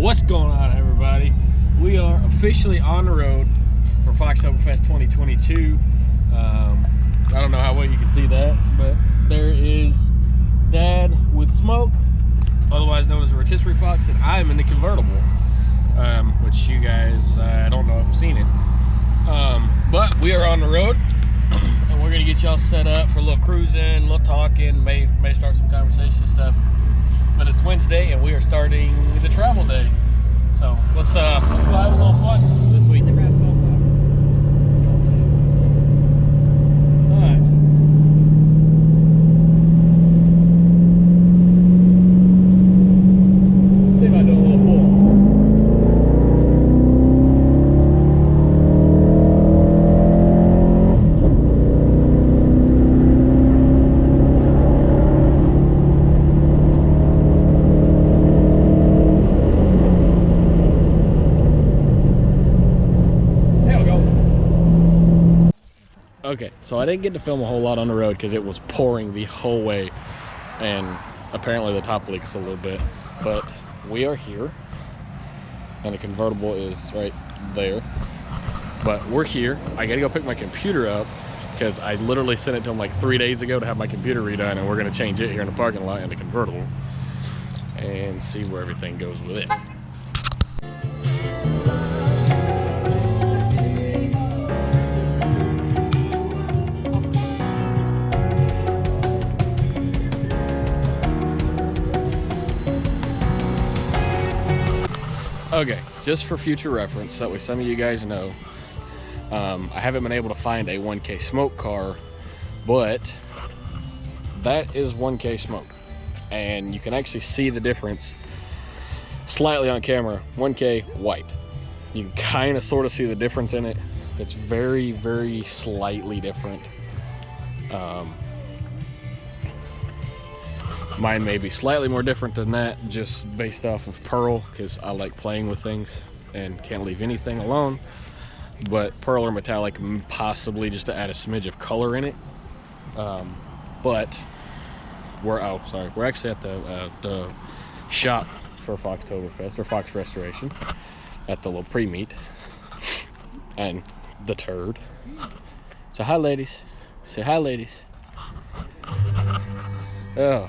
What's going on, everybody? We are officially on the road for Foxtoberfest 2022. I don't know how well you can see that, but there is Dad with Smoke, otherwise known as a rotisserie fox, and I'm in the convertible, which you guys, I don't know if you've seen it. But we are on the road, and we're gonna get y'all set up for a little cruising, a little talking, may start some conversation stuff. But it's Wednesday, and we are starting the travel day. So let's go have a little fun this week. All right. See if I do a little pull. Okay, so I didn't get to film a whole lot on the road because it was pouring the whole way, and apparently the top leaks a little bit, but we are here, and the convertible is right there, but we're here. I gotta go pick my computer up because I literally sent it to him like 3 days ago to have my computer redone, and we're gonna change it here in the parking lot in the convertible and see where everything goes with it. Okay, just for future reference, that way some of you guys know, I haven't been able to find a 1K Smoke car, but that is 1K Smoke, and you can actually see the difference slightly on camera. 1K white, you can kind of sort of see the difference in it. It's very, very slightly different. Mine may be slightly more different than that, just based off of pearl, because I like playing with things and can't leave anything alone. But pearl or metallic, possibly just to add a smidge of color in it. But we're actually at the shop for Foxtoberfest, or Fox Restoration, at the little pre-meet, and the turd. So hi, ladies. Say hi, ladies. Oh.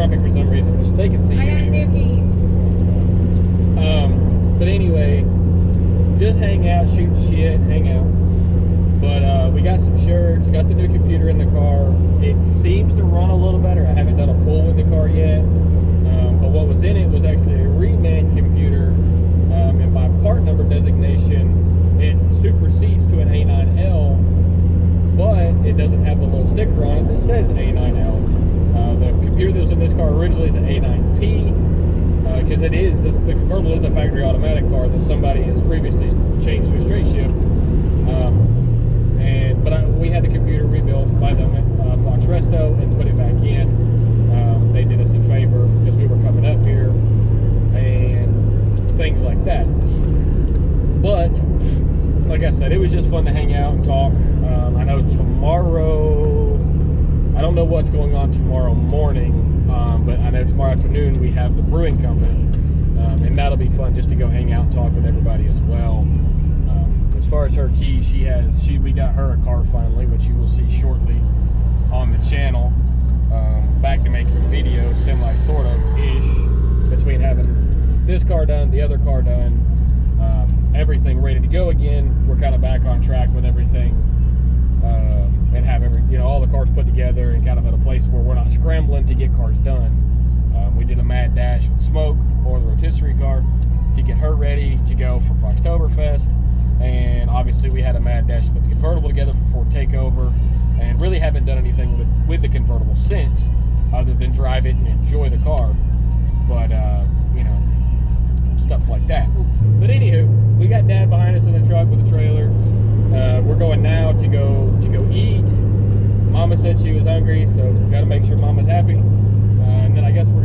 For some reason, was taking seat. But anyway, just hang out, shoot shit, hang out. But we got some shirts, got the new computer in the car. It seems to run a little better. I haven't done a pull with the car yet. But what was in it was actually a reman computer, and by part number designation, it supersedes to an A9L, but it doesn't have the little sticker on it that says A9L. The computer that was in this car originally is an A9P, because the convertible is a factory automatic car that somebody has previously changed to a straight shift. But we had the computer rebuilt by them at Foxresto and put it back in. They did us a favor because we were coming up here and things like that. But like I said, it was just fun to hang out and talk. I know tomorrow, I don't know what's going on tomorrow morning, but I know tomorrow afternoon we have the brewing company. and that'll be fun just to go hang out and talk with everybody as well. As far as her keys, we got her a car finally, which you will see shortly on the channel. Back to making videos, sort of ish, between having this car done, the other car done, everything ready to go again. We're kind of back on track with everything, and have all the cars put together and kind of at a place where we're not scrambling to get cars done. We did a mad dash with Smoke, or the rotisserie car, to get her ready to go for Foxtoberfest. And obviously we had a mad dash to put the convertible together for Ford Takeover, and really haven't done anything with the convertible since, other than drive it and enjoy the car. But stuff like that. But anywho, we got Dad behind us in the truck with the trailer. We're going now to go eat. Mama said she was hungry, so we got to make sure Mama's happy. And then I guess we're